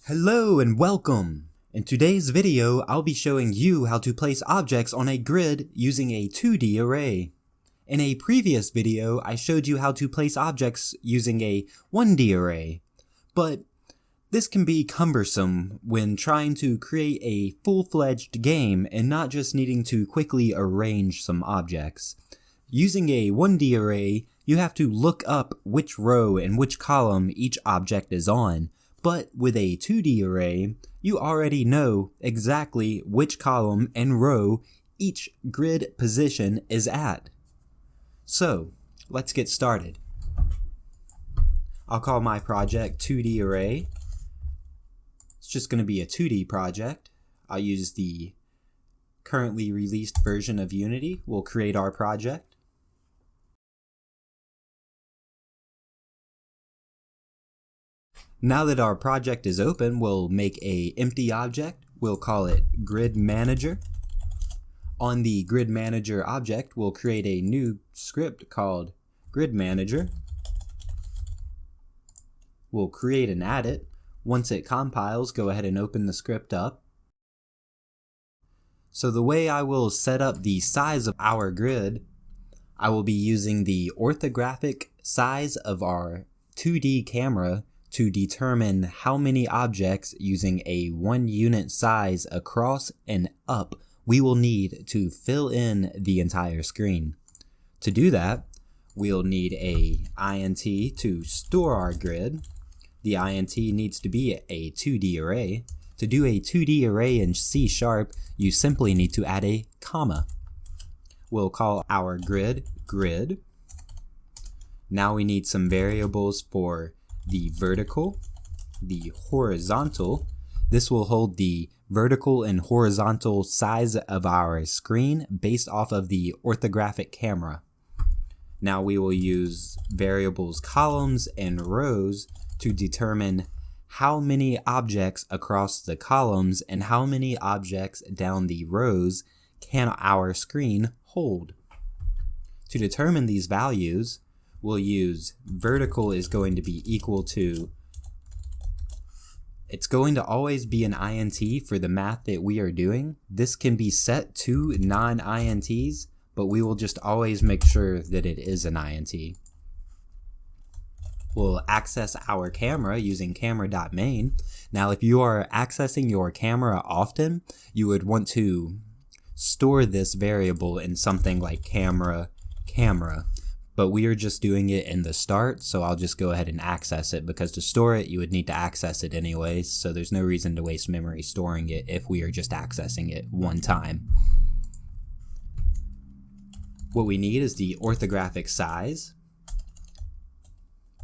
Hello and welcome! In today's video, I'll be showing you how to place objects on a grid using a 2D array. In a previous video, I showed you how to place objects using a 1D array, but this can be cumbersome when trying to create a full-fledged game and not just needing to quickly arrange some objects. Using a 1D array, you have to look up which row and which column each object is on. But with a 2D array, you already know exactly which column and row each grid position is at. So, let's get started. I'll call my project 2D array. It's just going to be a 2D project. I'll use the currently released version of Unity. We'll create our project. Now that our project is open, we'll make an empty object. We'll call it Grid Manager. On the Grid Manager object, we'll create a new script called Grid Manager. We'll create and add it. Once it compiles, go ahead and open the script up. So the way I will set up the size of our grid, I will be using the orthographic size of our 2D camera to determine how many objects using a 1 unit size across and up we will need to fill in the entire screen. To do that, we'll need a int to store our grid. The int needs to be a 2D array. To do a 2D array in C#, you simply need to add a comma. We'll call our grid grid. Now we need some variables for the vertical, the horizontal. This will hold the vertical and horizontal size of our screen based off of the orthographic camera. Now we will use variables columns and rows to determine how many objects across the columns and how many objects down the rows can our screen hold. To determine these values, we'll use vertical is going to be equal to, it's going to always be an int for the math that we are doing. This can be set to non-ints, but we will just always make sure that it is an int. We'll access our camera using camera.main. Now if you are accessing your camera often, you would want to store this variable in something like camera. But we are just doing it in the start, so I'll just go ahead and access it, because to store it you would need to access it anyways, so there's no reason to waste memory storing it if we are just accessing it one time. What we need is the orthographic size.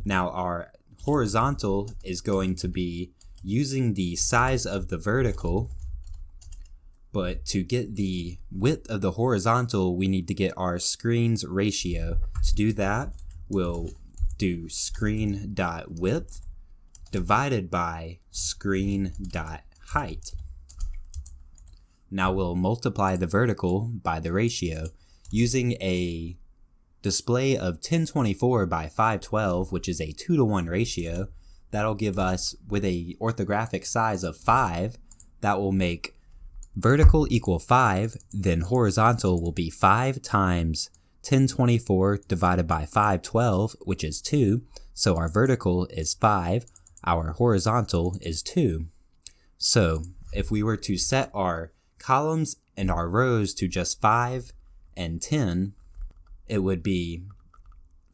Now our horizontal is going to be using the size of the vertical, but to get the width of the horizontal, we need to get our screen's ratio. To do that, we'll do screen.width divided by screen.height. Now we'll multiply the vertical by the ratio using a display of 1024 by 512, which is a 2:1 ratio. That'll give us, with a orthographic size of 5, that will make vertical equal 5, then horizontal will be 5 times 1024 divided by 512, which is 2. So our vertical is 5, our horizontal is 2. So if we were to set our columns and our rows to just 5 and 10, it would be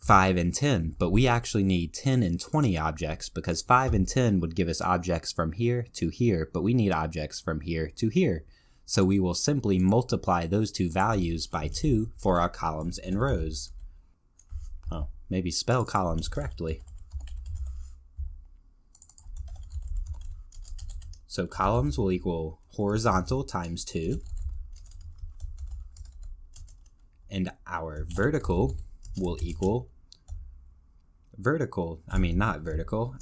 5 and 10, but we actually need 10 and 20 objects, because 5 and 10 would give us objects from here to here, but we need objects from here to here. So we will simply multiply those two values by 2 for our columns and rows. Oh, maybe spell columns correctly. So columns will equal horizontal times 2, and our vertical will equal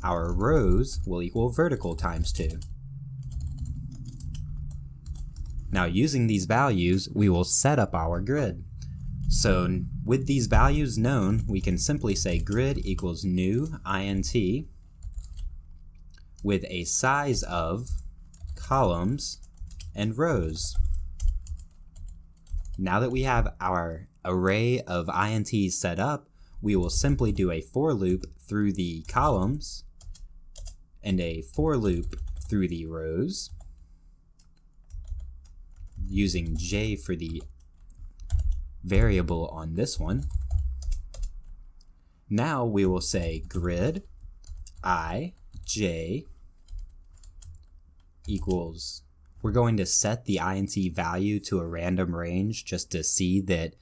our rows will equal vertical times 2. Now using these values, we will set up our grid. So with these values known, we can simply say grid equals new int with a size of columns and rows. Now that we have our array of ints set up, we will simply do a for loop through the columns and a for loop through the rows, using j for the variable on this one. Now we will say grid I j equals, we're going to set the int value to a random range just to see that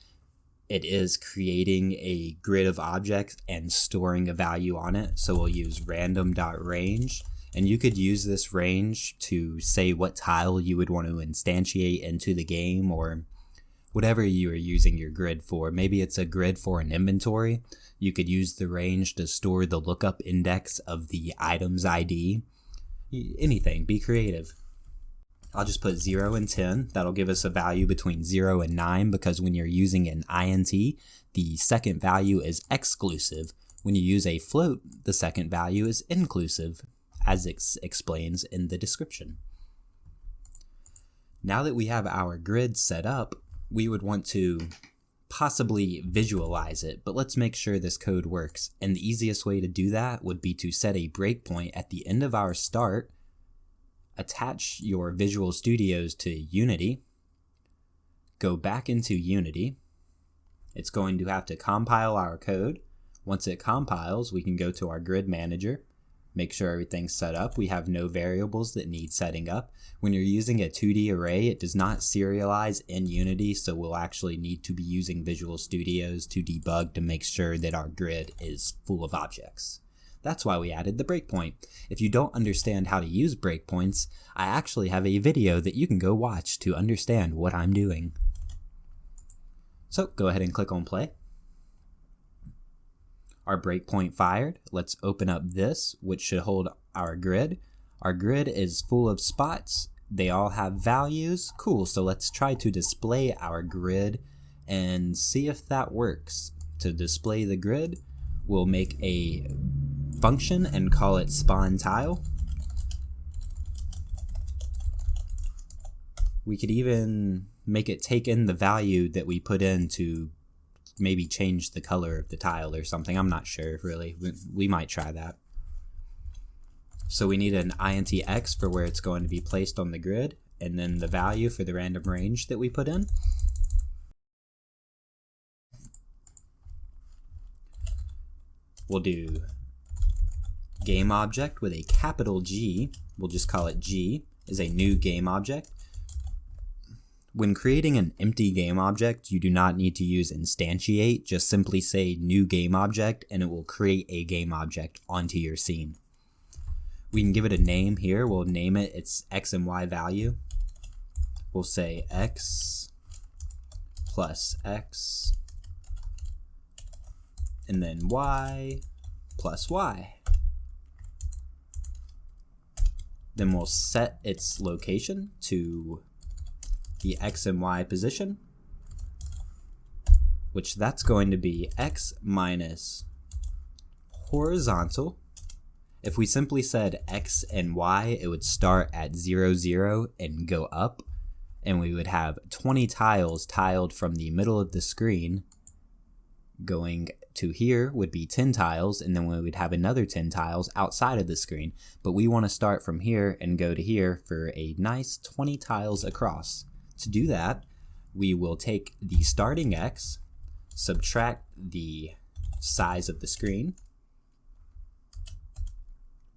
it is creating a grid of objects and storing a value on it. So we'll use random.range, and you could use this range to say what tile you would want to instantiate into the game or whatever you are using your grid for. Maybe it's a grid for an inventory. You could use the range to store the lookup index of the item's ID. Anything, be creative. I'll just put 0 and 10. That'll give us a value between 0 and 9, because when you're using an int, the second value is exclusive. When you use a float, the second value is inclusive, as it explains in the description. Now that we have our grid set up, we would want to possibly visualize it, but let's make sure this code works. And the easiest way to do that would be to set a breakpoint at the end of our start, attach your Visual Studios to Unity, go back into Unity. It's going to have to compile our code. Once it compiles, we can go to our grid manager, make sure everything's set up. We have no variables that need setting up. When you're using a 2D array, it does not serialize in Unity, so we'll actually need to be using Visual Studios to debug to make sure that our grid is full of objects. That's why we added the breakpoint. If you don't understand how to use breakpoints, I actually have a video that you can go watch to understand what I'm doing. So go ahead and click on play. Our breakpoint fired. Let's open up this, which should hold our grid. Our grid is full of spots. They all have values. Cool, so let's try to display our grid and see if that works. To display the grid, we'll make a function and call it spawn tile. We could even make it take in the value that we put in to maybe change the color of the tile or something. I'm not sure, really. We might try that. So we need an int x for where it's going to be placed on the grid, and then the value for the random range that we put in. We'll do game object with a capital G. We'll just call it G, is a new game object. When creating an empty game object, you do not need to use instantiate. Just simply say new game object and it will create a game object onto your scene. We can give it a name here. We'll name it its x and y value. We'll say x plus x and then y plus y. Then we'll set its location to the x and y position, which that's going to be x minus horizontal. If we simply said x and y, it would start at 0, 0 and go up, and we would have 20 tiles tiled from the middle of the screen. Going to here would be 10 tiles, and then we would have another 10 tiles outside of the screen. But we want to start from here and go to here for a nice 20 tiles across. To do that, we will take the starting x, subtract the size of the screen,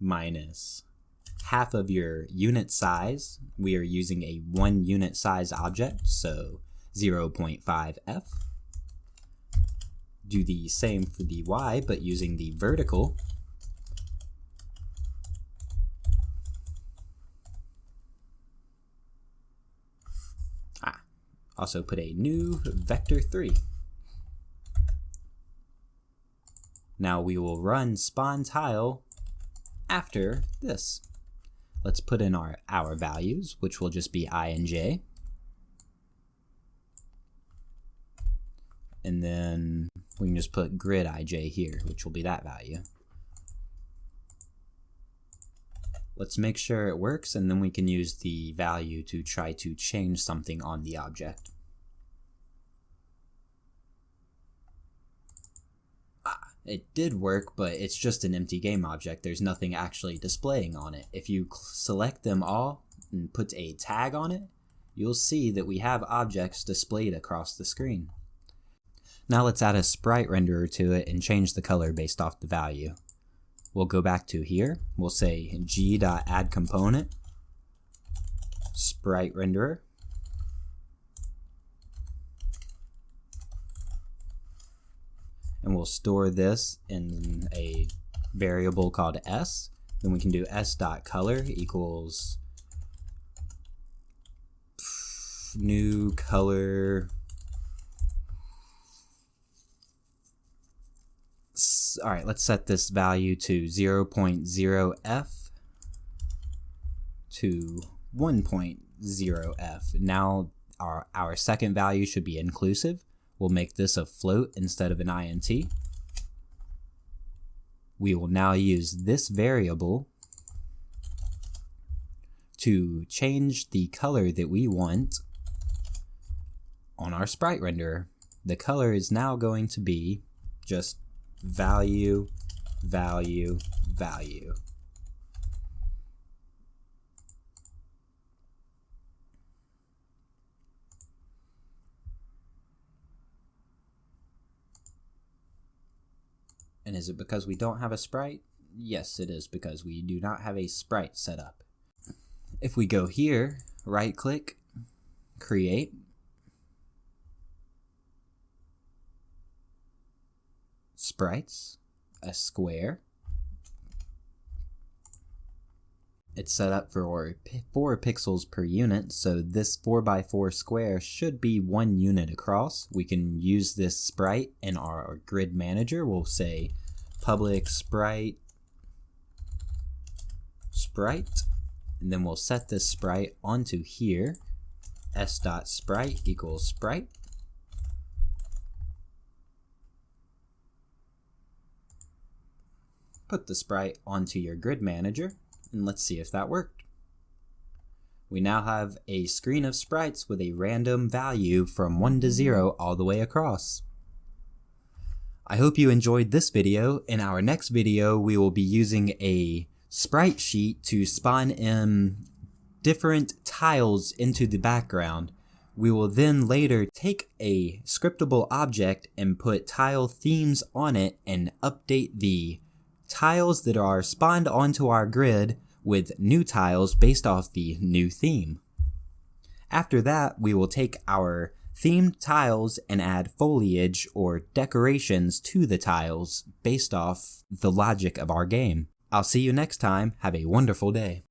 minus half of your unit size. We are using a 1 unit size object, so 0.5f. Do the same for the y, but using the vertical. Also put a new vector 3. Now we will run spawn tile after this. Let's put in our values, which will just be I and j. And then we can just put grid ij here, which will be that value. Let's make sure it works, and then we can use the value to try to change something on the object. It did work, but it's just an empty game object. There's nothing actually displaying on it. If you select them all and put a tag on it, you'll see that we have objects displayed across the screen. Now let's add a sprite renderer to it and change the color based off the value. We'll go back to here. We'll say g.addComponent, sprite renderer. And we'll store this in a variable called s. Then we can do s.color equals new color. Alright, let's set this value to 0.0f to 1.0f. Now our second value should be inclusive. We'll make this a float instead of an int. We will now use this variable to change the color that we want on our sprite renderer. The color is now going to be just value, value, value. And is it because we don't have a sprite? Yes, it is because we do not have a sprite set up. If we go here, right click, create, sprites, a square. It's set up for 4 pixels per unit, so this 4x4 square should be 1 unit across. We can use this sprite in our grid manager. We'll say public sprite, and then we'll set this sprite onto here, s.sprite equals sprite. Put the sprite onto your grid manager, and let's see if that worked. We now have a screen of sprites with a random value from 1 to 0 all the way across. I hope you enjoyed this video. In our next video, we will be using a sprite sheet to spawn in different tiles into the background. We will then later take a scriptable object and put tile themes on it and update the tiles that are spawned onto our grid with new tiles based off the new theme. After that, we will take our themed tiles and add foliage or decorations to the tiles based off the logic of our game. I'll see you next time. Have a wonderful day.